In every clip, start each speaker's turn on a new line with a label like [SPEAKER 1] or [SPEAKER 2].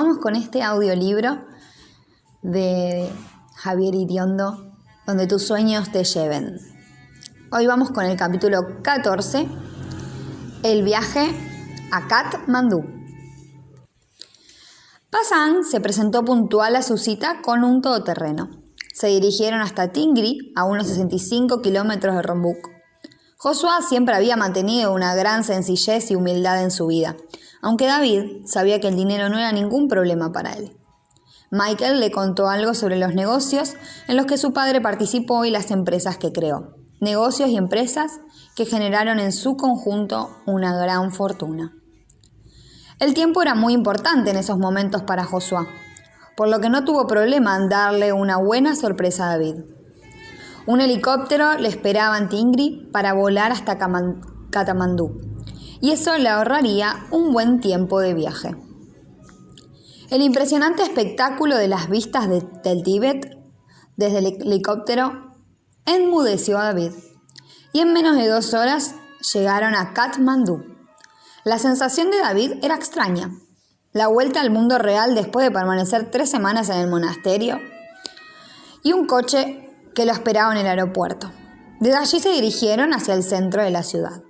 [SPEAKER 1] Vamos con este audiolibro de Javier Iriondo, donde tus sueños te lleven. Hoy vamos con el capítulo 14, el viaje a Katmandú. Pasán se presentó puntual a su cita con un todoterreno. Se dirigieron hasta Tingri, a unos 65 kilómetros de Rombuk. Josué siempre había mantenido una gran sencillez y humildad en su vida, aunque David sabía que el dinero no era ningún problema para él. Michael le contó algo sobre los negocios en los que su padre participó y las empresas que creó. Negocios y empresas que generaron en su conjunto una gran fortuna. El tiempo era muy importante en esos momentos para Josué, por lo que no tuvo problema en darle una buena sorpresa a David. Un helicóptero le esperaba en Tingri para volar hasta Katmandú, y eso le ahorraría un buen tiempo de viaje. El impresionante espectáculo de las vistas del Tíbet desde el helicóptero enmudeció a David, y en menos de 2 horas llegaron a Katmandú. La sensación de David era extraña. La vuelta al mundo real después de permanecer 3 semanas en el monasterio y un coche que lo esperaba en el aeropuerto. Desde allí se dirigieron hacia el centro de la ciudad.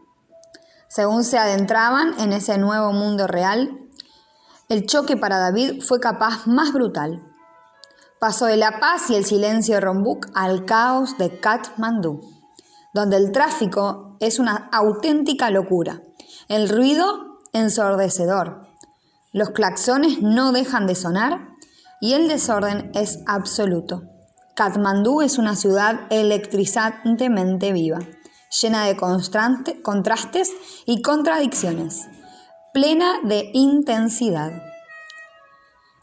[SPEAKER 1] Según se adentraban en ese nuevo mundo real, el choque para David fue capaz más brutal. Pasó de la paz y el silencio de Rombuk al caos de Katmandú, donde el tráfico es una auténtica locura, el ruido ensordecedor, los claxones no dejan de sonar y el desorden es absoluto. Katmandú es una ciudad electrizantemente viva, llena de contrastes y contradicciones, plena de intensidad.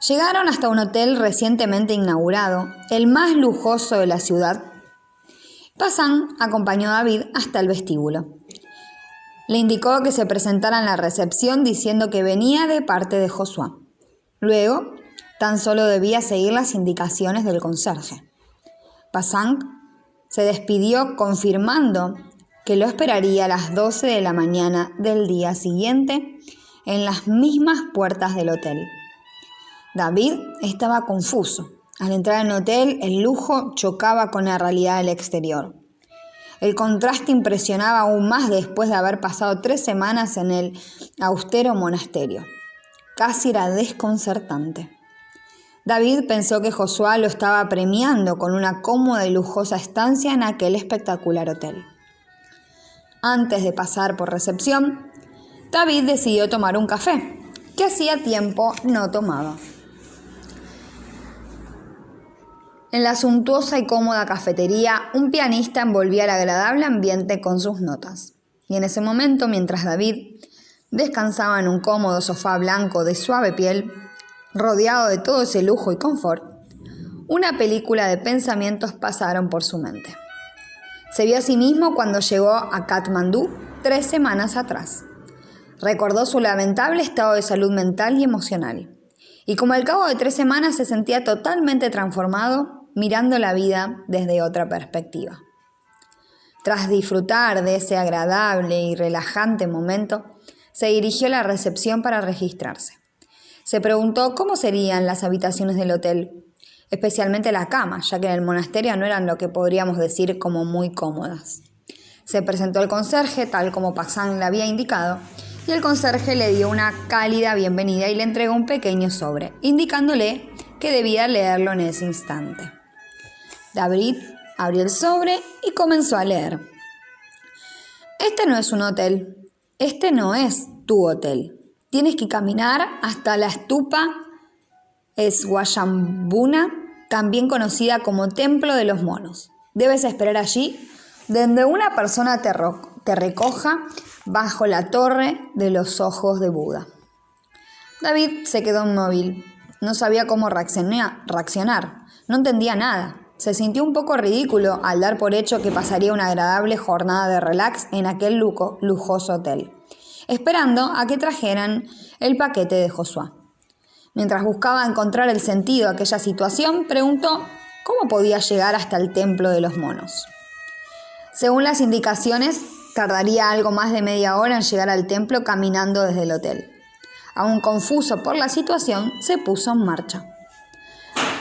[SPEAKER 1] Llegaron hasta un hotel recientemente inaugurado, el más lujoso de la ciudad. Pasán acompañó a David hasta el vestíbulo. Le indicó que se presentara en la recepción diciendo que venía de parte de Josué. Luego, tan solo debía seguir las indicaciones del conserje. Pasán se despidió confirmando que lo esperaría a las 12 de la mañana del día siguiente en las mismas puertas del hotel. David estaba confuso. Al entrar en el hotel, el lujo chocaba con la realidad del exterior. El contraste impresionaba aún más después de haber pasado 3 semanas en el austero monasterio. Casi era desconcertante. David pensó que Josué lo estaba premiando con una cómoda y lujosa estancia en aquel espectacular hotel. Antes de pasar por recepción, David decidió tomar un café, que hacía tiempo no tomaba. En la suntuosa y cómoda cafetería, un pianista envolvía el agradable ambiente con sus notas. Y en ese momento, mientras David descansaba en un cómodo sofá blanco de suave piel, rodeado de todo ese lujo y confort, una película de pensamientos pasaron por su mente. Se vio a sí mismo cuando llegó a Katmandú 3 semanas atrás. Recordó su lamentable estado de salud mental y emocional. Y como al cabo de 3 semanas se sentía totalmente transformado, mirando la vida desde otra perspectiva. Tras disfrutar de ese agradable y relajante momento, se dirigió a la recepción para registrarse. Se preguntó cómo serían las habitaciones del hotel, especialmente la cama, ya que en el monasterio no eran lo que podríamos decir como muy cómodas. Se presentó al conserje, tal como Pasán le había indicado, y el conserje le dio una cálida bienvenida y le entregó un pequeño sobre, indicándole que debía leerlo en ese instante. David abrió el sobre y comenzó a leer. Este no es un hotel, este no es tu hotel. Tienes que caminar hasta la estupa Swayambuna, también conocida como Templo de los Monos. Debes esperar allí, donde una persona te recoja bajo la torre de los ojos de Buda. David se quedó inmóvil. No sabía cómo reaccionar. No entendía nada. Se sintió un poco ridículo al dar por hecho que pasaría una agradable jornada de relax en aquel lujoso hotel, esperando a que trajeran el paquete de Josué. Mientras buscaba encontrar el sentido de aquella situación, preguntó cómo podía llegar hasta el templo de los monos. Según las indicaciones, tardaría algo más de media hora en llegar al templo caminando desde el hotel. Aún confuso por la situación, se puso en marcha.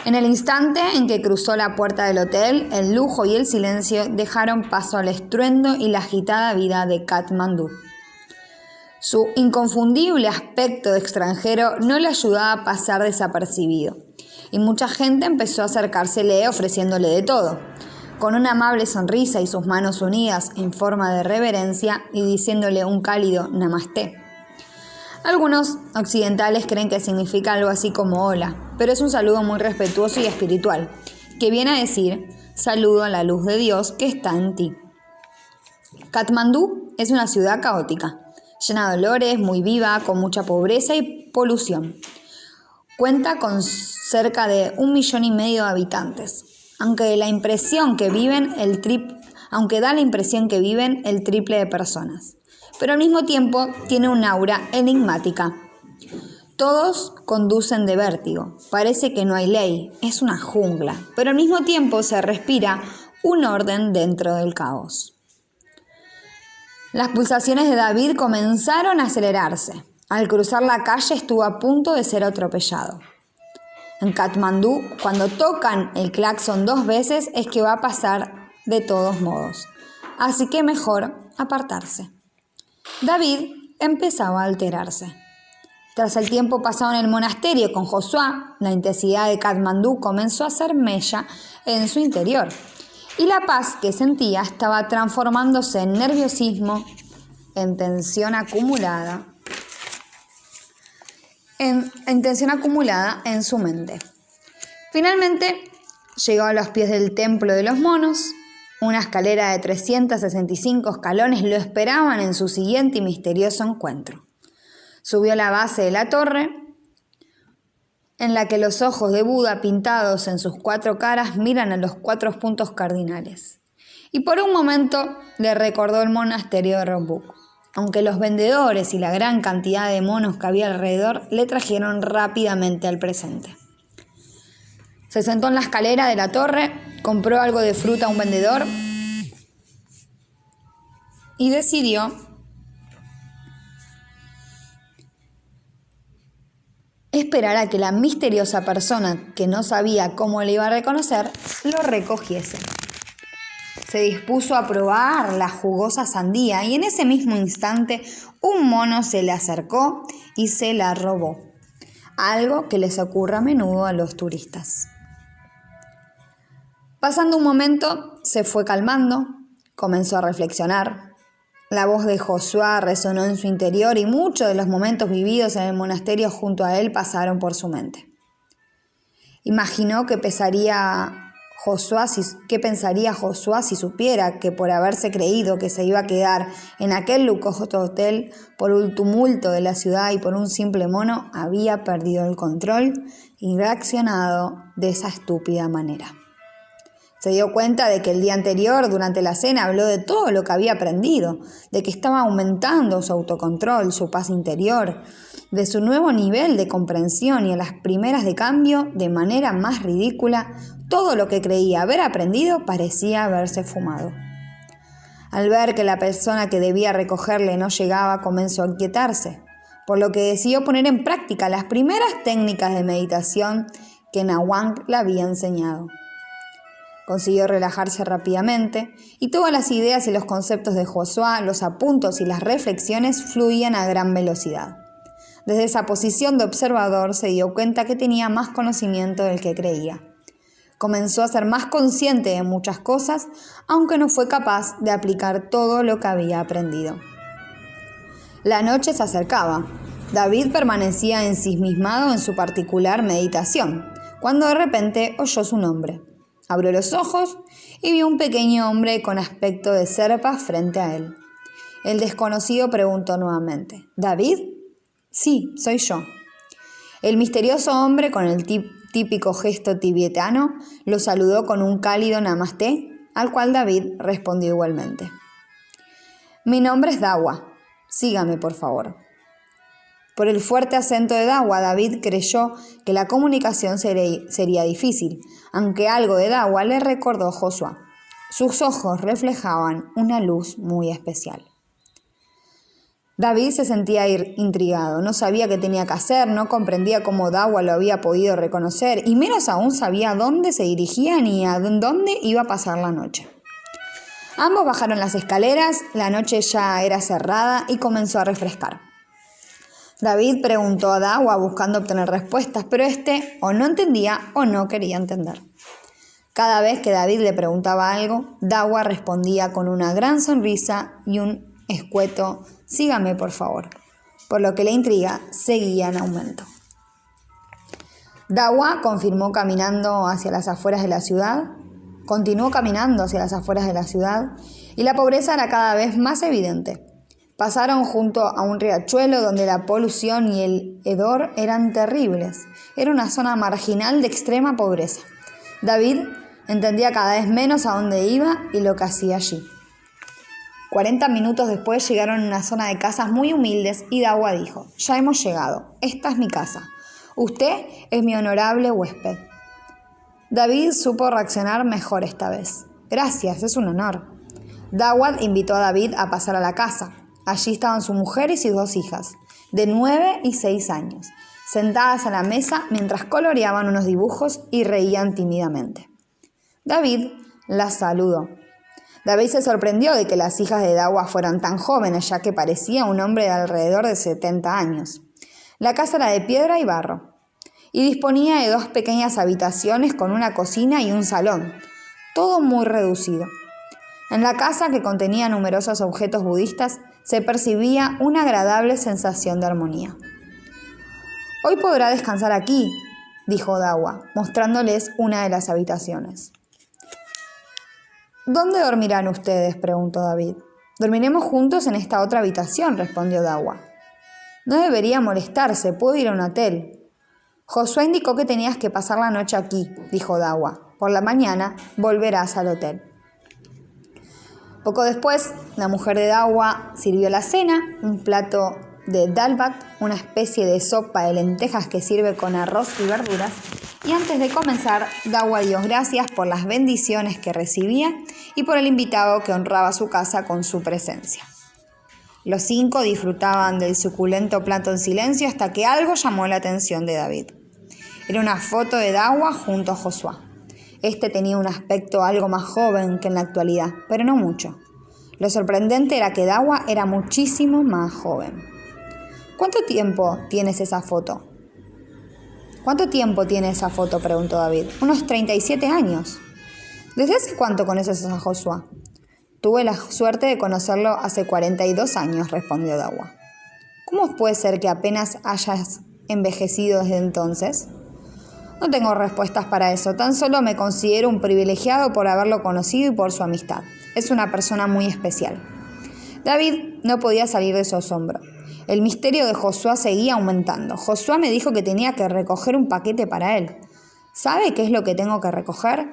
[SPEAKER 1] En el instante en que cruzó la puerta del hotel, el lujo y el silencio dejaron paso al estruendo y la agitada vida de Katmandú. Su inconfundible aspecto de extranjero no le ayudaba a pasar desapercibido, y mucha gente empezó a acercársele ofreciéndole de todo, con una amable sonrisa y sus manos unidas en forma de reverencia y diciéndole un cálido namasté. Algunos occidentales creen que significa algo así como hola, pero es un saludo muy respetuoso y espiritual, que viene a decir saludo a la luz de Dios que está en ti. Katmandú es una ciudad caótica, llena de olores, muy viva, con mucha pobreza y polución. Cuenta con cerca de 1,5 millones de habitantes, aunque da la impresión que viven el triple de personas. Pero al mismo tiempo tiene un aura enigmática. Todos conducen de vértigo, parece que no hay ley, es una jungla, pero al mismo tiempo se respira un orden dentro del caos. Las pulsaciones de David comenzaron a acelerarse. Al cruzar la calle estuvo a punto de ser atropellado. En Katmandú, cuando tocan el claxon 2 veces es que va a pasar de todos modos, así que mejor apartarse. David empezaba a alterarse. Tras el tiempo pasado en el monasterio con Josué, la intensidad de Katmandú comenzó a hacer mella en su interior, y la paz que sentía estaba transformándose en nerviosismo, en tensión acumulada en su mente. Finalmente llegó a los pies del templo de los monos. Una escalera de 365 escalones lo esperaban en su siguiente y misterioso encuentro. Subió a la base de la torre, en la que los ojos de Buda pintados en sus 4 caras miran a los 4 puntos cardinales. Y por un momento le recordó el monasterio de Rombuk, aunque los vendedores y la gran cantidad de monos que había alrededor le trajeron rápidamente al presente. Se sentó en la escalera de la torre, compró algo de fruta a un vendedor y decidió esperar a que la misteriosa persona que no sabía cómo le iba a reconocer lo recogiese. Se dispuso a probar la jugosa sandía y en ese mismo instante un mono se le acercó y se la robó, algo que les ocurre a menudo a los turistas. Pasando un momento, se fue calmando, comenzó a reflexionar. La voz de Josué resonó en su interior y muchos de los momentos vividos en el monasterio junto a él pasaron por su mente. Imaginó qué pensaría Josué si supiera que por haberse creído que se iba a quedar en aquel lujoso hotel por el tumulto de la ciudad y por un simple mono, había perdido el control y reaccionado de esa estúpida manera. Se dio cuenta de que el día anterior, durante la cena, habló de todo lo que había aprendido, de que estaba aumentando su autocontrol, su paz interior, de su nuevo nivel de comprensión y a las primeras de cambio, de manera más ridícula, todo lo que creía haber aprendido parecía haberse fumado. Al ver que la persona que debía recogerle no llegaba, comenzó a inquietarse, por lo que decidió poner en práctica las primeras técnicas de meditación que Nawang le había enseñado. Consiguió relajarse rápidamente y todas las ideas y los conceptos de Josué, los apuntos y las reflexiones fluían a gran velocidad. Desde esa posición de observador se dio cuenta que tenía más conocimiento del que creía. Comenzó a ser más consciente de muchas cosas, aunque no fue capaz de aplicar todo lo que había aprendido. La noche se acercaba. David permanecía ensimismado en su particular meditación, cuando de repente oyó su nombre. Abrió los ojos y vio un pequeño hombre con aspecto de serpa frente a él. El desconocido preguntó nuevamente: ¿David? Sí, soy yo. El misterioso hombre, con el típico gesto tibetano, lo saludó con un cálido namasté, al cual David respondió igualmente. Mi nombre es Dawa. Sígame, por favor. Por el fuerte acento de Dawa, David creyó que la comunicación sería difícil, aunque algo de Dawa le recordó Josué. Sus ojos reflejaban una luz muy especial. David se sentía intrigado, no sabía qué tenía que hacer, no comprendía cómo Dawa lo había podido reconocer y menos aún sabía a dónde se dirigía ni a dónde iba a pasar la noche. Ambos bajaron las escaleras, la noche ya era cerrada y comenzó a refrescar. David preguntó a Dawa buscando obtener respuestas, pero este o no entendía o no quería entender. Cada vez que David le preguntaba algo, Dawa respondía con una gran sonrisa y un escueto «sígame por favor», por lo que la intriga seguía en aumento. Dawa continuó caminando hacia las afueras de la ciudad y la pobreza era cada vez más evidente. Pasaron junto a un riachuelo donde la polución y el hedor eran terribles. Era una zona marginal de extrema pobreza. David entendía cada vez menos a dónde iba y lo que hacía allí. 40 minutos después llegaron a una zona de casas muy humildes y Dawa dijo: «Ya hemos llegado. Esta es mi casa. Usted es mi honorable huésped». David supo reaccionar mejor esta vez. «Gracias, es un honor». Dawa invitó a David a pasar a la casa. Allí estaban su mujer y sus 2 hijas, de 9 y 6 años, sentadas a la mesa mientras coloreaban unos dibujos y reían tímidamente. David las saludó. David se sorprendió de que las hijas de Dawa fueran tan jóvenes, ya que parecía un hombre de alrededor de 70 años. La casa era de piedra y barro, y disponía de 2 pequeñas habitaciones con una cocina y un salón, todo muy reducido. En la casa, que contenía numerosos objetos budistas, se percibía una agradable sensación de armonía. «Hoy podrá descansar aquí», dijo Dawa, mostrándoles una de las habitaciones. «¿Dónde dormirán ustedes?», preguntó David. «Dormiremos juntos en esta otra habitación», respondió Dawa. «No debería molestarse, puedo ir a un hotel». «Josué indicó que tenías que pasar la noche aquí», dijo Dawa. «Por la mañana volverás al hotel». Poco después, la mujer de Dawa sirvió la cena, un plato de dalbat, una especie de sopa de lentejas que sirve con arroz y verduras, y antes de comenzar, Dawa dio gracias por las bendiciones que recibía y por el invitado que honraba su casa con su presencia. Los 5 disfrutaban del suculento plato en silencio hasta que algo llamó la atención de David. Era una foto de Dawa junto a Josué. Este tenía un aspecto algo más joven que en la actualidad, pero no mucho. Lo sorprendente era que Dawa era muchísimo más joven. ¿Cuánto tiempo tienes esa foto? «¿Cuánto tiempo tiene esa foto?», preguntó David. «Unos 37 años». «¿Desde hace cuánto conoces a Josué?» «Tuve la suerte de conocerlo hace 42 años», respondió Dawa. «¿Cómo puede ser que apenas hayas envejecido desde entonces?» «No tengo respuestas para eso, tan solo me considero un privilegiado por haberlo conocido y por su amistad. Es una persona muy especial». David no podía salir de su asombro. El misterio de Josué seguía aumentando. «Josué me dijo que tenía que recoger un paquete para él. ¿Sabe qué es lo que tengo que recoger?»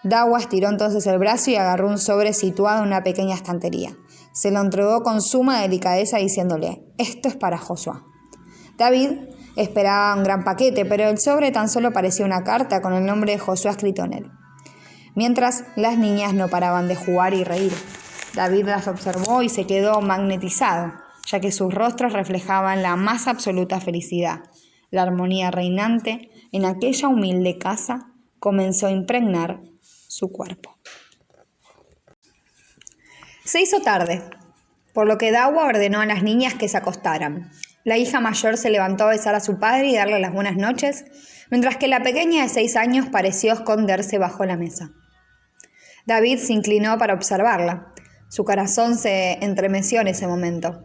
[SPEAKER 1] Dawa estiró entonces el brazo y agarró un sobre situado en una pequeña estantería. Se lo entregó con suma delicadeza diciéndole: «Esto es para Josué». David esperaba un gran paquete, pero el sobre tan solo parecía una carta con el nombre de Josué escrito en él. Mientras, las niñas no paraban de jugar y reír. David las observó y se quedó magnetizado, ya que sus rostros reflejaban la más absoluta felicidad. La armonía reinante en aquella humilde casa comenzó a impregnar su cuerpo. Se hizo tarde, por lo que Dawa ordenó a las niñas que se acostaran. La hija mayor se levantó a besar a su padre y darle las buenas noches, mientras que la pequeña de 6 años pareció esconderse bajo la mesa. David se inclinó para observarla. Su corazón se entremeció en ese momento.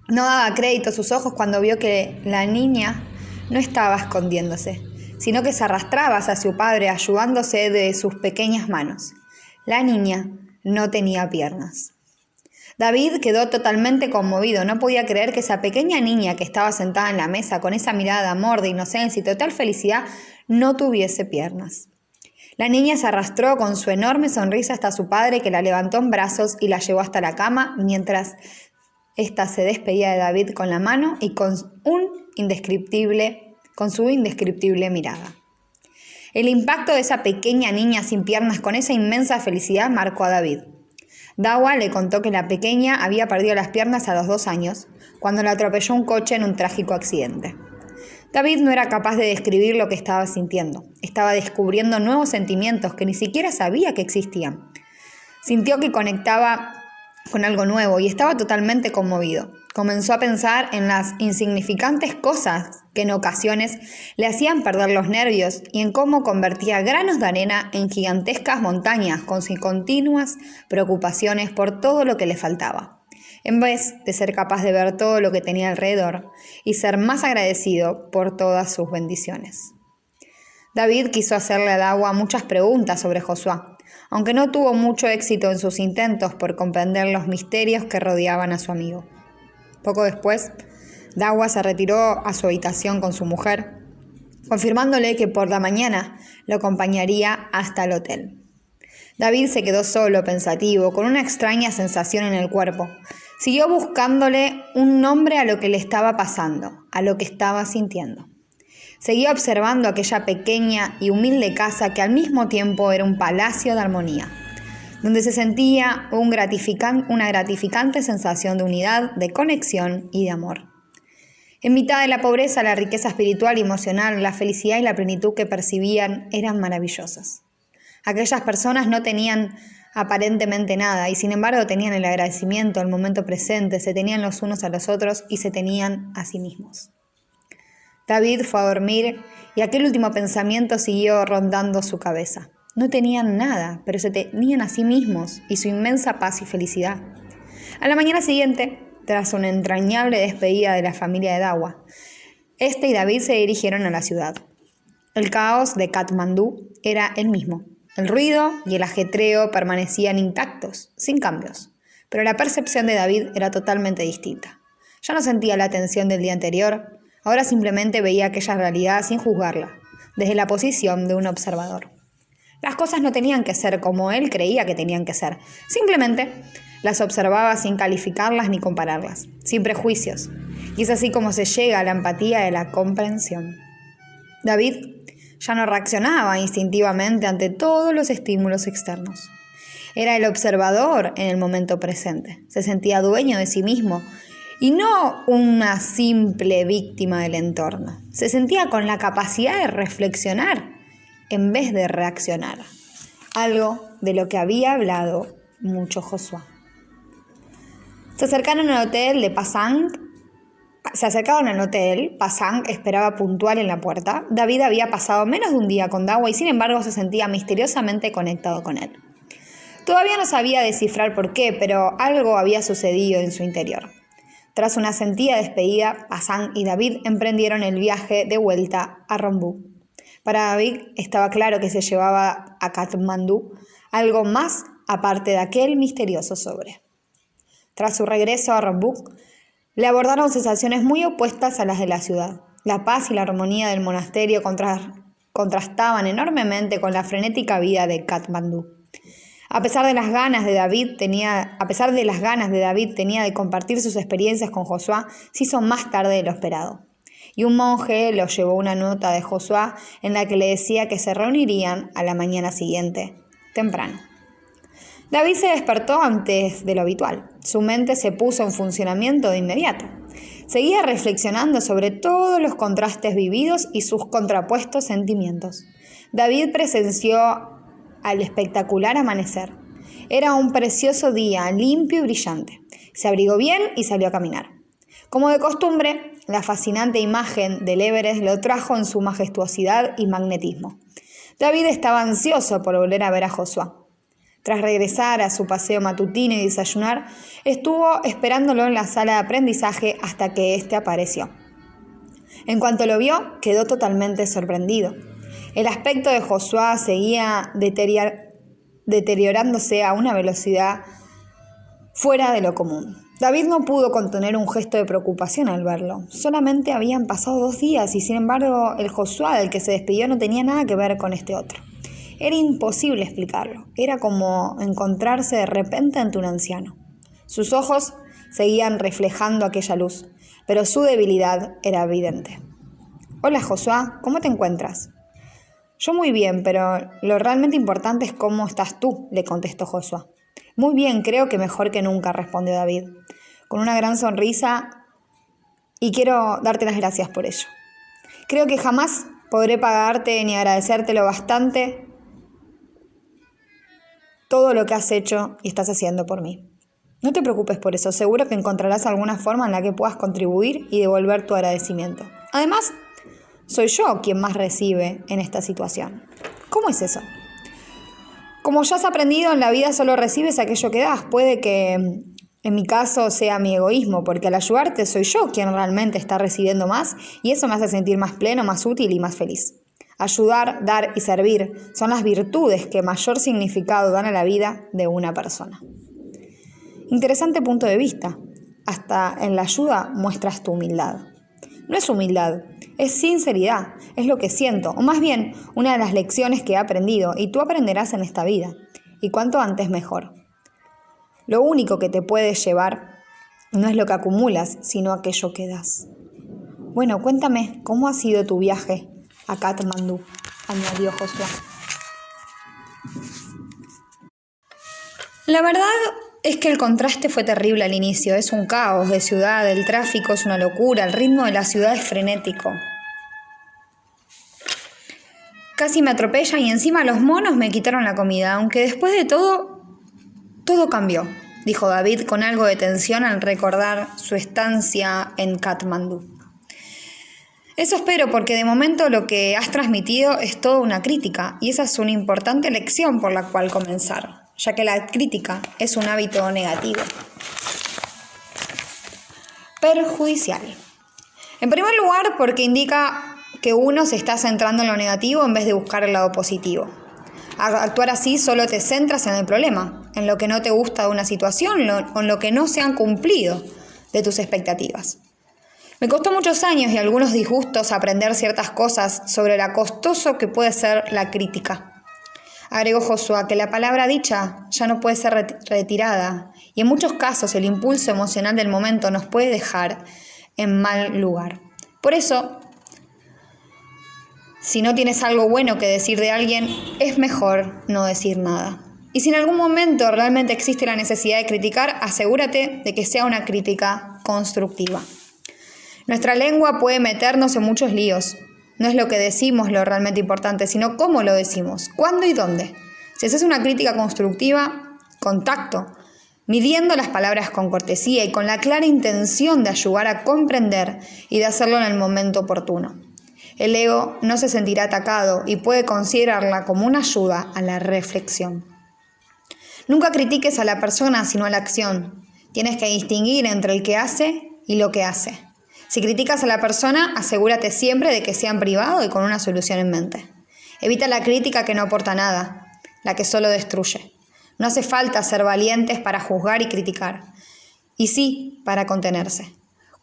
[SPEAKER 1] No daba crédito a sus ojos cuando vio que la niña no estaba escondiéndose, sino que se arrastraba hacia su padre ayudándose de sus pequeñas manos. La niña no tenía piernas. David quedó totalmente conmovido. No podía creer que esa pequeña niña que estaba sentada en la mesa con esa mirada de amor, de inocencia y total felicidad no tuviese piernas. La niña se arrastró con su enorme sonrisa hasta su padre, que la levantó en brazos y la llevó hasta la cama, mientras ésta se despedía de David con la mano y con su indescriptible mirada. El impacto de esa pequeña niña sin piernas con esa inmensa felicidad marcó a David. Dawa le contó que la pequeña había perdido las piernas a los 2 años, cuando la atropelló un coche en un trágico accidente. David no era capaz de describir lo que estaba sintiendo. Estaba descubriendo nuevos sentimientos que ni siquiera sabía que existían. Sintió que conectaba con algo nuevo y estaba totalmente conmovido. Comenzó a pensar en las insignificantes cosas que en ocasiones le hacían perder los nervios y en cómo convertía granos de arena en gigantescas montañas con sus continuas preocupaciones por todo lo que le faltaba, en vez de ser capaz de ver todo lo que tenía alrededor y ser más agradecido por todas sus bendiciones. David quiso hacerle a Dawa muchas preguntas sobre Josué, aunque no tuvo mucho éxito en sus intentos por comprender los misterios que rodeaban a su amigo. Poco después, Dawa se retiró a su habitación con su mujer, confirmándole que por la mañana lo acompañaría hasta el hotel. David se quedó solo, pensativo, con una extraña sensación en el cuerpo. Siguió buscándole un nombre a lo que le estaba pasando, a lo que estaba sintiendo. Seguía observando aquella pequeña y humilde casa que al mismo tiempo era un palacio de armonía, donde se sentía una gratificante sensación de unidad, de conexión y de amor. En mitad de la pobreza, la riqueza espiritual y emocional, la felicidad y la plenitud que percibían eran maravillosas. Aquellas personas no tenían aparentemente nada y sin embargo tenían el agradecimiento, el momento presente, se tenían los unos a los otros y se tenían a sí mismos. David fue a dormir y aquel último pensamiento siguió rondando su cabeza. No tenían nada, pero se tenían a sí mismos y su inmensa paz y felicidad. A la mañana siguiente, tras una entrañable despedida de la familia de Dawa, y David se dirigieron a la ciudad. El caos de Katmandú era el mismo. El ruido y el ajetreo permanecían intactos, sin cambios, pero la percepción de David era totalmente distinta. Ya no sentía la tensión del día anterior, ahora simplemente veía aquella realidad sin juzgarla, desde la posición de un observador. Las cosas no tenían que ser como él creía que tenían que ser, simplemente las observaba sin calificarlas ni compararlas, sin prejuicios, y es así como se llega a la empatía y la comprensión. David ya no reaccionaba instintivamente ante todos los estímulos externos. Era el observador en el momento presente. Se sentía dueño de sí mismo y no una simple víctima del entorno. Se sentía con la capacidad de reflexionar en vez de reaccionar. Algo de lo que había hablado mucho Josué. Se acercaron al hotel, Pasang esperaba puntual en la puerta. David había pasado menos de un día con Dawa y sin embargo se sentía misteriosamente conectado con él. Todavía no sabía descifrar por qué, pero algo había sucedido en su interior. Tras una sentida despedida, Pasang y David emprendieron el viaje de vuelta a Rombuk. Para David estaba claro que se llevaba a Katmandú algo más aparte de aquel misterioso sobre. Tras su regreso a Rombuk, le abordaron sensaciones muy opuestas a las de la ciudad. La paz y la armonía del monasterio contrastaban enormemente con la frenética vida de Katmandú. A pesar de las ganas de David tenía de compartir sus experiencias con Josué, se hizo más tarde de lo esperado. Y un monje lo llevó una nota de Josué en la que le decía que se reunirían a la mañana siguiente, temprano. David se despertó antes de lo habitual. Su mente se puso en funcionamiento de inmediato. Seguía reflexionando sobre todos los contrastes vividos y sus contrapuestos sentimientos. David presenció al espectacular amanecer. Era un precioso día, limpio y brillante. Se abrigó bien y salió a caminar. Como de costumbre, la fascinante imagen del Everest lo trajo en su majestuosidad y magnetismo. David estaba ansioso por volver a ver a Josué. Tras regresar a su paseo matutino y desayunar, estuvo esperándolo en la sala de aprendizaje hasta que éste apareció. En cuanto lo vio, quedó totalmente sorprendido. El aspecto de Josué seguía deteriorándose a una velocidad fuera de lo común. David no pudo contener un gesto de preocupación al verlo. Solamente habían pasado 2 días y sin embargo el Josué del que se despidió no tenía nada que ver con este otro. Era imposible explicarlo. Era como encontrarse de repente ante un anciano. Sus ojos seguían reflejando aquella luz, pero su debilidad era evidente. «Hola, Josué, ¿cómo te encuentras?» «Yo muy bien, pero lo realmente importante es cómo estás tú», le contestó Josué. Muy bien, creo que mejor que nunca, respondió David, con una gran sonrisa, y quiero darte las gracias por ello. Creo que jamás podré pagarte ni agradecerte lo bastante todo lo que has hecho y estás haciendo por mí. No te preocupes por eso, seguro que encontrarás alguna forma en la que puedas contribuir y devolver tu agradecimiento. Además, soy yo quien más recibe en esta situación. ¿Cómo es eso? Como ya has aprendido, en la vida solo recibes aquello que das. Puede que en mi caso sea mi egoísmo, porque al ayudarte soy yo quien realmente está recibiendo más y eso me hace sentir más pleno, más útil y más feliz. Ayudar, dar y servir son las virtudes que mayor significado dan a la vida de una persona. Interesante punto de vista. Hasta en la ayuda muestras tu humildad. No es humildad, es sinceridad, es lo que siento, o más bien una de las lecciones que he aprendido y tú aprenderás en esta vida. Y cuanto antes mejor. Lo único que te puedes llevar no es lo que acumulas, sino aquello que das. Bueno, cuéntame, ¿cómo ha sido tu viaje a Katmandú?, añadió Josué. La verdad es que el contraste fue terrible al inicio. Es un caos de ciudad, el tráfico es una locura, el ritmo de la ciudad es frenético. Casi me atropellan y encima los monos me quitaron la comida, aunque después de todo cambió, dijo David con algo de tensión al recordar su estancia en Katmandú. Eso espero, porque de momento lo que has transmitido es toda una crítica y esa es una importante lección por la cual comenzar, ya que la crítica es un hábito negativo, perjudicial. En primer lugar, porque indica que uno se está centrando en lo negativo en vez de buscar el lado positivo. Al actuar así solo te centras en el problema, en lo que no te gusta de una situación o en lo que no se han cumplido de tus expectativas. Me costó muchos años y algunos disgustos aprender ciertas cosas sobre lo costoso que puede ser la crítica. Agregó Josué que la palabra dicha ya no puede ser retirada y en muchos casos el impulso emocional del momento nos puede dejar en mal lugar. Por eso, si no tienes algo bueno que decir de alguien, es mejor no decir nada. Y si en algún momento realmente existe la necesidad de criticar, asegúrate de que sea una crítica constructiva. Nuestra lengua puede meternos en muchos líos. No es lo que decimos lo realmente importante, sino cómo lo decimos, cuándo y dónde. Si haces una crítica constructiva, con tacto, midiendo las palabras con cortesía y con la clara intención de ayudar a comprender y de hacerlo en el momento oportuno. El ego no se sentirá atacado y puede considerarla como una ayuda a la reflexión. Nunca critiques a la persona, sino a la acción. Tienes que distinguir entre el que hace y lo que hace. Si criticas a la persona, asegúrate siempre de que sea en privado y con una solución en mente. Evita la crítica que no aporta nada, la que solo destruye. No hace falta ser valientes para juzgar y criticar, y sí para contenerse.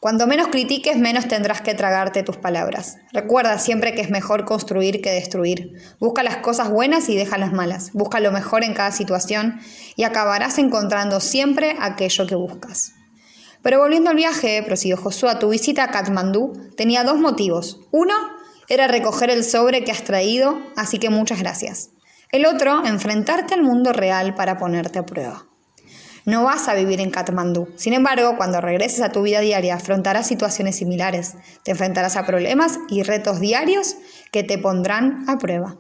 [SPEAKER 1] Cuando menos critiques, menos tendrás que tragarte tus palabras. Recuerda siempre que es mejor construir que destruir. Busca las cosas buenas y deja las malas. Busca lo mejor en cada situación y acabarás encontrando siempre aquello que buscas. Pero volviendo al viaje, prosiguió Josué, tu visita a Katmandú tenía 2 motivos. Uno era recoger el sobre que has traído, así que muchas gracias. El otro, enfrentarte al mundo real para ponerte a prueba. No vas a vivir en Katmandú. Sin embargo, cuando regreses a tu vida diaria, afrontarás situaciones similares. Te enfrentarás a problemas y retos diarios que te pondrán a prueba.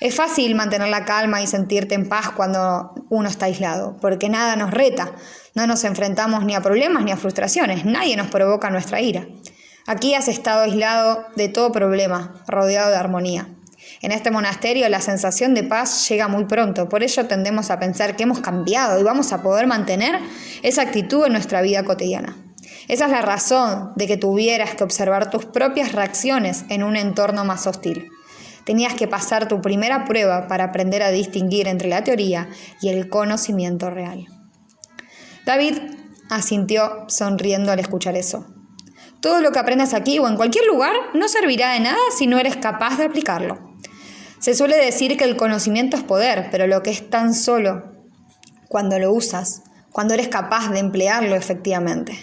[SPEAKER 1] Es fácil mantener la calma y sentirte en paz cuando uno está aislado, porque nada nos reta. No nos enfrentamos ni a problemas ni a frustraciones. Nadie nos provoca nuestra ira. Aquí has estado aislado de todo problema, rodeado de armonía. En este monasterio la sensación de paz llega muy pronto, por ello tendemos a pensar que hemos cambiado y vamos a poder mantener esa actitud en nuestra vida cotidiana. Esa es la razón de que tuvieras que observar tus propias reacciones en un entorno más hostil. Tenías que pasar tu primera prueba para aprender a distinguir entre la teoría y el conocimiento real. David asintió sonriendo al escuchar eso. Todo lo que aprendas aquí o en cualquier lugar no servirá de nada si no eres capaz de aplicarlo. Se suele decir que el conocimiento es poder, pero lo que es tan solo cuando lo usas, cuando eres capaz de emplearlo efectivamente.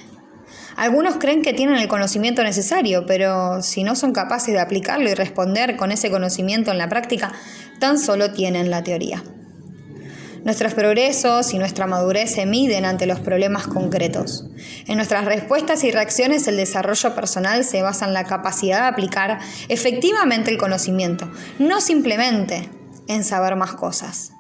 [SPEAKER 1] Algunos creen que tienen el conocimiento necesario, pero si no son capaces de aplicarlo y responder con ese conocimiento en la práctica, tan solo tienen la teoría. Nuestros progresos y nuestra madurez se miden ante los problemas concretos. En nuestras respuestas y reacciones, el desarrollo personal se basa en la capacidad de aplicar efectivamente el conocimiento, no simplemente en saber más cosas.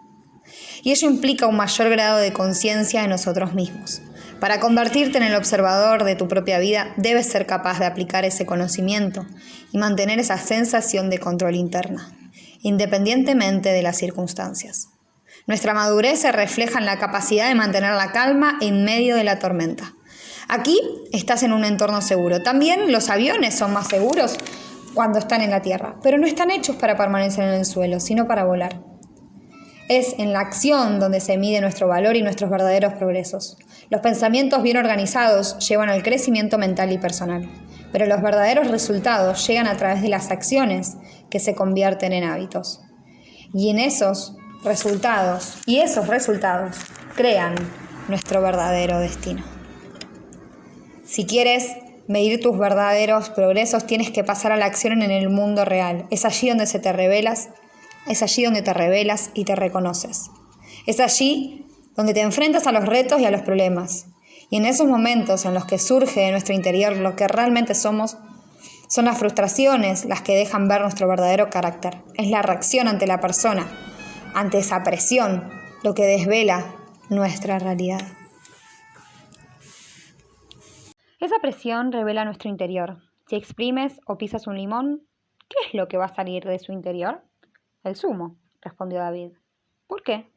[SPEAKER 1] Y ello implica un mayor grado de conciencia de nosotros mismos. Para convertirte en el observador de tu propia vida, debes ser capaz de aplicar ese conocimiento y mantener esa sensación de control interna, independientemente de las circunstancias. Nuestra madurez se refleja en la capacidad de mantener la calma en medio de la tormenta. Aquí estás en un entorno seguro. También los aviones son más seguros cuando están en la tierra, pero no están hechos para permanecer en el suelo, sino para volar. Es en la acción donde se mide nuestro valor y nuestros verdaderos progresos. Los pensamientos bien organizados llevan al crecimiento mental y personal, pero los verdaderos resultados llegan a través de las acciones que se convierten en hábitos. Y esos resultados crean nuestro verdadero destino. Si quieres medir tus verdaderos progresos, tienes que pasar a la acción en el mundo real. Es allí donde te revelas y te reconoces. Es allí donde te enfrentas a los retos y a los problemas. Y en esos momentos en los que surge de nuestro interior lo que realmente somos, son las frustraciones las que dejan ver nuestro verdadero carácter. Es la reacción ante la persona, ante esa presión, lo que desvela nuestra realidad. Esa presión revela nuestro interior. Si exprimes o pisas un limón, ¿qué es lo que va a salir de su interior? El zumo, respondió David. ¿Por qué?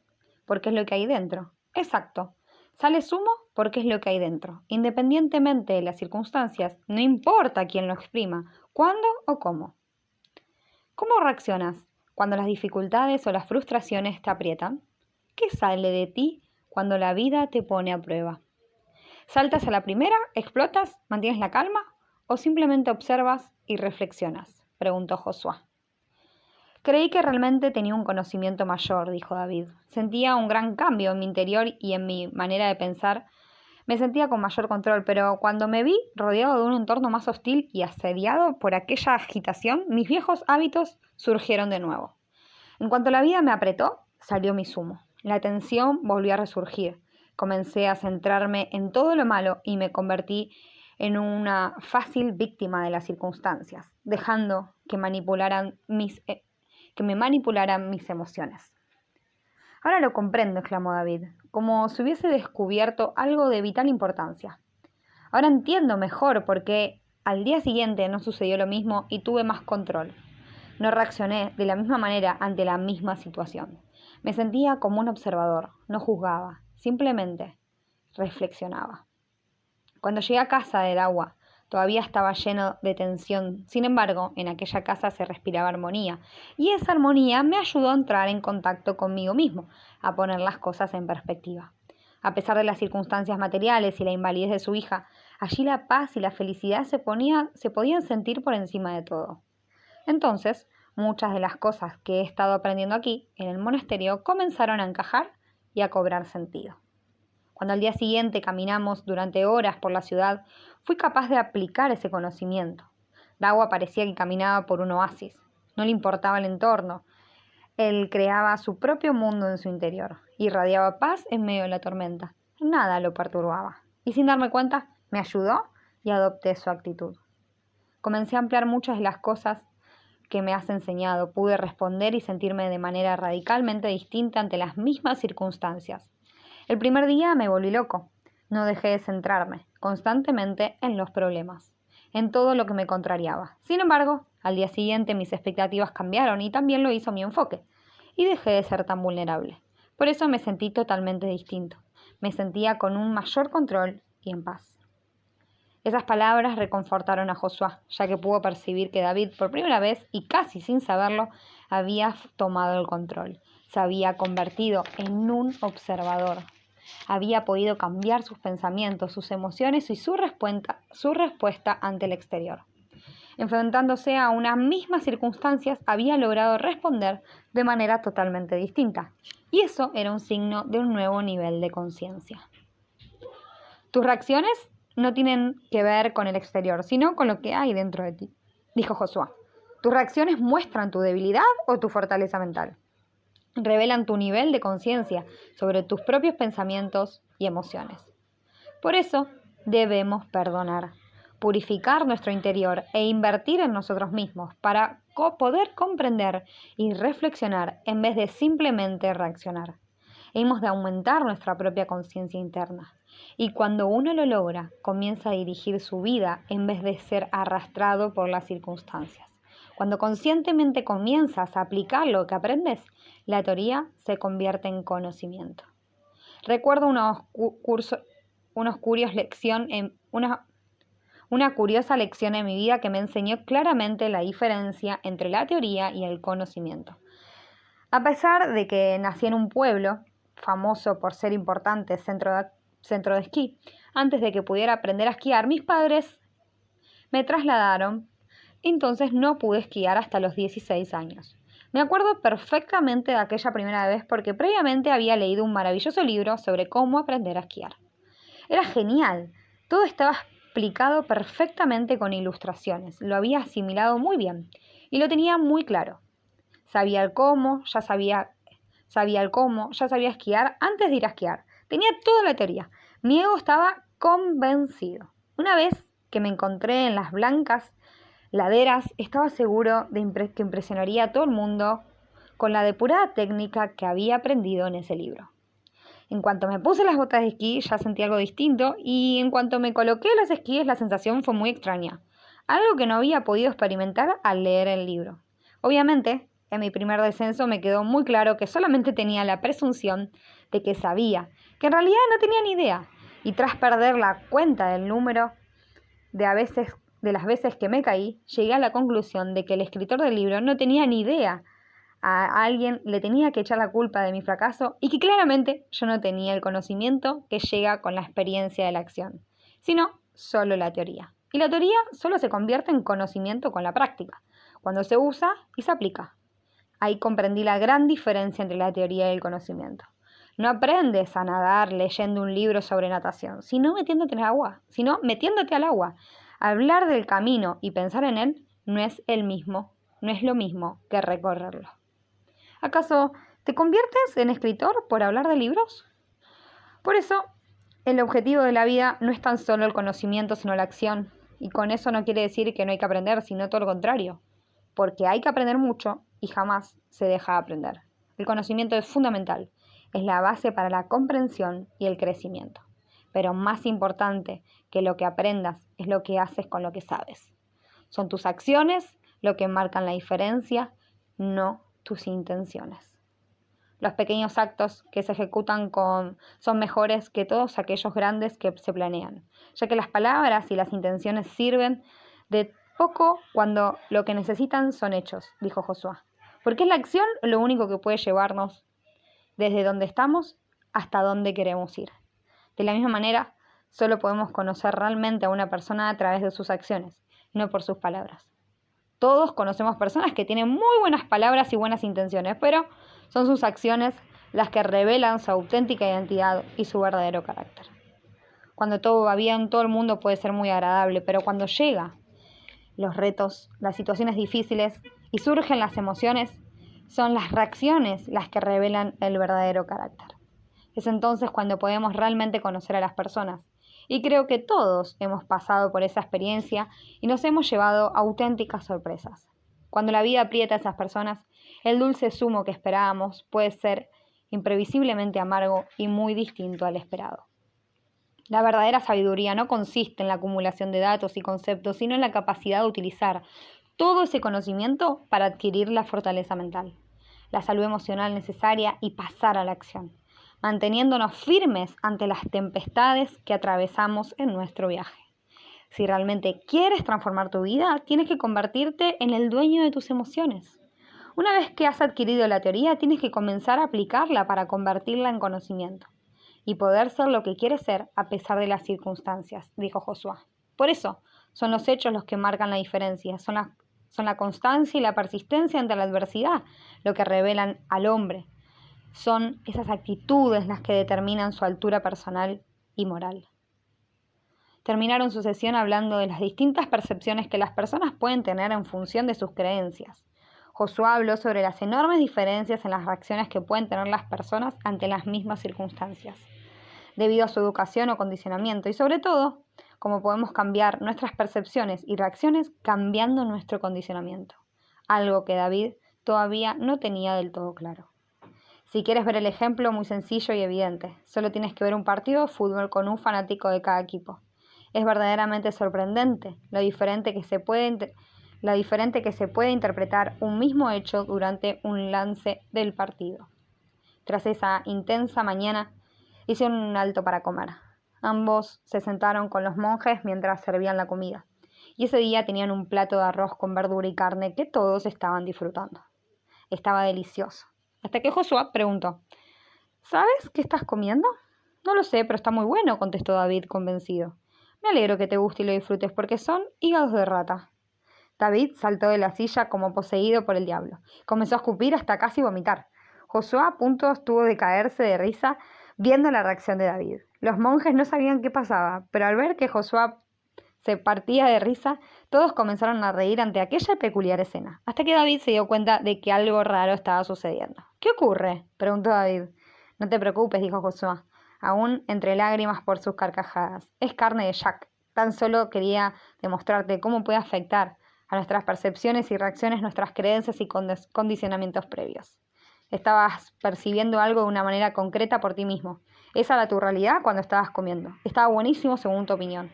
[SPEAKER 1] Porque es lo que hay dentro. Exacto. Sale zumo porque es lo que hay dentro. Independientemente de las circunstancias, no importa quién lo exprima, cuándo o cómo. ¿Cómo reaccionas cuando las dificultades o las frustraciones te aprietan? ¿Qué sale de ti cuando la vida te pone a prueba? ¿Saltas a la primera, explotas, mantienes la calma o simplemente observas y reflexionas? Preguntó Josué. Creí que realmente tenía un conocimiento mayor, dijo David. Sentía un gran cambio en mi interior y en mi manera de pensar. Me sentía con mayor control, pero cuando me vi rodeado de un entorno más hostil y asediado por aquella agitación, mis viejos hábitos surgieron de nuevo. En cuanto la vida me apretó, salió mi zumo. La tensión volvió a resurgir. Comencé a centrarme en todo lo malo y me convertí en una fácil víctima de las circunstancias, dejando que me manipularan mis emociones. Ahora lo comprendo, exclamó David, como si hubiese descubierto algo de vital importancia. Ahora entiendo mejor por qué al día siguiente no sucedió lo mismo y tuve más control. No reaccioné de la misma manera ante la misma situación. Me sentía como un observador, no juzgaba, simplemente reflexionaba. Cuando llegué a casa de Dawa, todavía estaba lleno de tensión. Sin embargo, en aquella casa se respiraba armonía, y esa armonía me ayudó a entrar en contacto conmigo mismo, a poner las cosas en perspectiva. A pesar de las circunstancias materiales y la invalidez de su hija, allí la paz y la felicidad se podían sentir por encima de todo. Entonces, muchas de las cosas que he estado aprendiendo aquí, en el monasterio, comenzaron a encajar y a cobrar sentido. Cuando al día siguiente caminamos durante horas por la ciudad, fui capaz de aplicar ese conocimiento. Dawa parecía que caminaba por un oasis. No le importaba el entorno. Él creaba su propio mundo en su interior. Irradiaba paz en medio de la tormenta. Nada lo perturbaba. Y sin darme cuenta, me ayudó y adopté su actitud. Comencé a ampliar muchas de las cosas que me has enseñado. Pude responder y sentirme de manera radicalmente distinta ante las mismas circunstancias. El primer día me volví loco. No dejé de centrarme constantemente en los problemas, en todo lo que me contrariaba. Sin embargo, al día siguiente mis expectativas cambiaron y también lo hizo mi enfoque, y dejé de ser tan vulnerable. Por eso me sentí totalmente distinto. Me sentía con un mayor control y en paz. Esas palabras reconfortaron a Josué, ya que pudo percibir que David, por primera vez y casi sin saberlo, había tomado el control. Se había convertido en un observador. Había podido cambiar sus pensamientos, sus emociones y su respuesta ante el exterior. Enfrentándose a unas mismas circunstancias, había logrado responder de manera totalmente distinta. Y eso era un signo de un nuevo nivel de conciencia. Tus reacciones no tienen que ver con el exterior, sino con lo que hay dentro de ti, dijo Josué. ¿Tus reacciones muestran tu debilidad o tu fortaleza mental? revelan tu nivel de conciencia sobre tus propios pensamientos y emociones. Por eso debemos perdonar, purificar nuestro interior e invertir en nosotros mismos para poder comprender y reflexionar en vez de simplemente reaccionar. Hemos de aumentar nuestra propia conciencia interna. Y cuando uno lo logra, comienza a dirigir su vida en vez de ser arrastrado por las circunstancias. Cuando conscientemente comienzas a aplicar lo que aprendes, la teoría se convierte en conocimiento. Recuerdo una curiosa lección en mi vida que me enseñó claramente la diferencia entre la teoría y el conocimiento. A pesar de que nací en un pueblo famoso por ser importante centro de esquí, antes de que pudiera aprender a esquiar, mis padres me trasladaron, entonces no pude esquiar hasta los 16 años. Me acuerdo perfectamente de aquella primera vez porque previamente había leído un maravilloso libro sobre cómo aprender a esquiar. Era genial, todo estaba explicado perfectamente con ilustraciones, lo había asimilado muy bien y lo tenía muy claro. Sabía el cómo, ya sabía esquiar antes de ir a esquiar. Tenía toda la teoría. Mi ego estaba convencido. Una vez que me encontré en las blancas laderas, estaba seguro de que impresionaría a todo el mundo con la depurada técnica que había aprendido en ese libro. En cuanto me puse las botas de esquí, ya sentí algo distinto y en cuanto me coloqué los esquíes, la sensación fue muy extraña. Algo que no había podido experimentar al leer el libro. Obviamente, en mi primer descenso me quedó muy claro que solamente tenía la presunción de que sabía, que en realidad no tenía ni idea. Y tras perder la cuenta del número de las veces que me caí, llegué a la conclusión de que el escritor del libro no tenía ni idea. A alguien le tenía que echar la culpa de mi fracaso y que claramente yo no tenía el conocimiento que llega con la experiencia de la acción, sino solo la teoría. Y la teoría solo se convierte en conocimiento con la práctica, cuando se usa y se aplica. Ahí comprendí la gran diferencia entre la teoría y el conocimiento. No aprendes a nadar leyendo un libro sobre natación, sino metiéndote al agua. Hablar del camino y pensar en él no es lo mismo que recorrerlo. ¿Acaso te conviertes en escritor por hablar de libros? Por eso, el objetivo de la vida no es tan solo el conocimiento, sino la acción. Y con eso no quiere decir que no hay que aprender, sino todo lo contrario. Porque hay que aprender mucho y jamás se deja de aprender. El conocimiento es fundamental, es la base para la comprensión y el crecimiento. Pero más importante que lo que aprendas es lo que haces con lo que sabes. Son tus acciones lo que marcan la diferencia, no tus intenciones. Los pequeños actos que se ejecutan son mejores que todos aquellos grandes que se planean, ya que las palabras y las intenciones sirven de poco cuando lo que necesitan son hechos, dijo Josué. Porque es la acción lo único que puede llevarnos desde donde estamos hasta donde queremos ir. De la misma manera, solo podemos conocer realmente a una persona a través de sus acciones, no por sus palabras. Todos conocemos personas que tienen muy buenas palabras y buenas intenciones, pero son sus acciones las que revelan su auténtica identidad y su verdadero carácter. Cuando todo va bien, todo el mundo puede ser muy agradable, pero cuando llegan los retos, las situaciones difíciles y surgen las emociones, son las reacciones las que revelan el verdadero carácter. Es entonces cuando podemos realmente conocer a las personas. Y creo que todos hemos pasado por esa experiencia y nos hemos llevado auténticas sorpresas. Cuando la vida aprieta a esas personas, el dulce zumo que esperábamos puede ser imprevisiblemente amargo y muy distinto al esperado. La verdadera sabiduría no consiste en la acumulación de datos y conceptos, sino en la capacidad de utilizar todo ese conocimiento para adquirir la fortaleza mental, la salud emocional necesaria y pasar a la acción, manteniéndonos firmes ante las tempestades que atravesamos en nuestro viaje. Si realmente quieres transformar tu vida, tienes que convertirte en el dueño de tus emociones. Una vez que has adquirido la teoría, tienes que comenzar a aplicarla para convertirla en conocimiento y poder ser lo que quieres ser a pesar de las circunstancias, dijo Josué. Por eso, son los hechos los que marcan la diferencia, son la constancia y la persistencia ante la adversidad lo que revelan al hombre. Son esas actitudes las que determinan su altura personal y moral. Terminaron su sesión hablando de las distintas percepciones que las personas pueden tener en función de sus creencias. Josué habló sobre las enormes diferencias en las reacciones que pueden tener las personas ante las mismas circunstancias, debido a su educación o condicionamiento, y sobre todo, cómo podemos cambiar nuestras percepciones y reacciones cambiando nuestro condicionamiento, algo que David todavía no tenía del todo claro. Si quieres ver el ejemplo, muy sencillo y evidente, solo tienes que ver un partido de fútbol con un fanático de cada equipo. Es verdaderamente sorprendente lo diferente que se puede interpretar un mismo hecho durante un lance del partido. Tras esa intensa mañana, hicieron un alto para comer. Ambos se sentaron con los monjes mientras servían la comida, y ese día tenían un plato de arroz con verdura y carne que todos estaban disfrutando. Estaba delicioso. Hasta que Josué preguntó: ¿Sabes qué estás comiendo? No lo sé, pero está muy bueno, contestó David convencido. Me alegro que te guste y lo disfrutes porque son hígados de rata. David saltó de la silla como poseído por el diablo. Comenzó a escupir hasta casi vomitar. Josué a punto estuvo de caerse de risa viendo la reacción de David. Los monjes no sabían qué pasaba, pero al ver que Josué se partía de risa, todos comenzaron a reír ante aquella peculiar escena, hasta que David se dio cuenta de que algo raro estaba sucediendo. ¿Qué ocurre?, preguntó David. No te preocupes, dijo Josué, aún entre lágrimas por sus carcajadas. Es carne de Jack. Tan solo quería demostrarte cómo puede afectar a nuestras percepciones y reacciones nuestras creencias y condicionamientos previos. Estabas percibiendo algo de una manera concreta por ti mismo. Esa era tu realidad cuando estabas comiendo. Estaba buenísimo según tu opinión.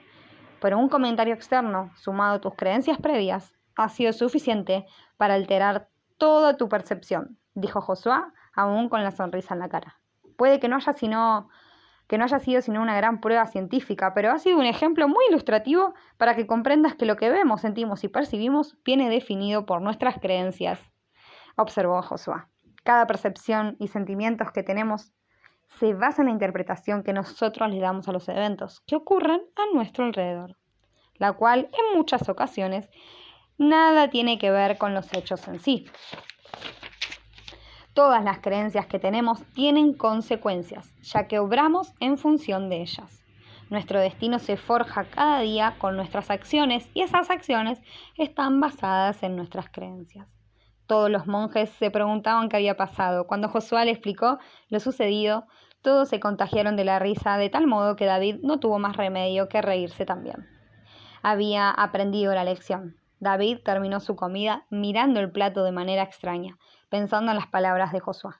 [SPEAKER 1] Pero un comentario externo, sumado a tus creencias previas, ha sido suficiente para alterar toda tu percepción, dijo Josué, aún con la sonrisa en la cara. Puede que no haya sido sino una gran prueba científica, pero ha sido un ejemplo muy ilustrativo para que comprendas que lo que vemos, sentimos y percibimos viene definido por nuestras creencias, observó Josué. Cada percepción y sentimientos que tenemos se basa en la interpretación que nosotros le damos a los eventos que ocurren a nuestro alrededor, la cual en muchas ocasiones nada tiene que ver con los hechos en sí. Todas las creencias que tenemos tienen consecuencias, ya que obramos en función de ellas. Nuestro destino se forja cada día con nuestras acciones y esas acciones están basadas en nuestras creencias. Todos los monjes se preguntaban qué había pasado. Cuando Josué le explicó lo sucedido, todos se contagiaron de la risa, de tal modo que David no tuvo más remedio que reírse también. Había aprendido la lección. David terminó su comida mirando el plato de manera extraña, pensando en las palabras de Josué.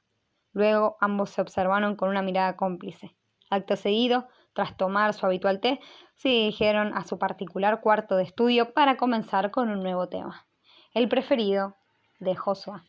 [SPEAKER 1] Luego ambos se observaron con una mirada cómplice. Acto seguido, tras tomar su habitual té, se dirigieron a su particular cuarto de estudio para comenzar con un nuevo tema, el preferido de Josué.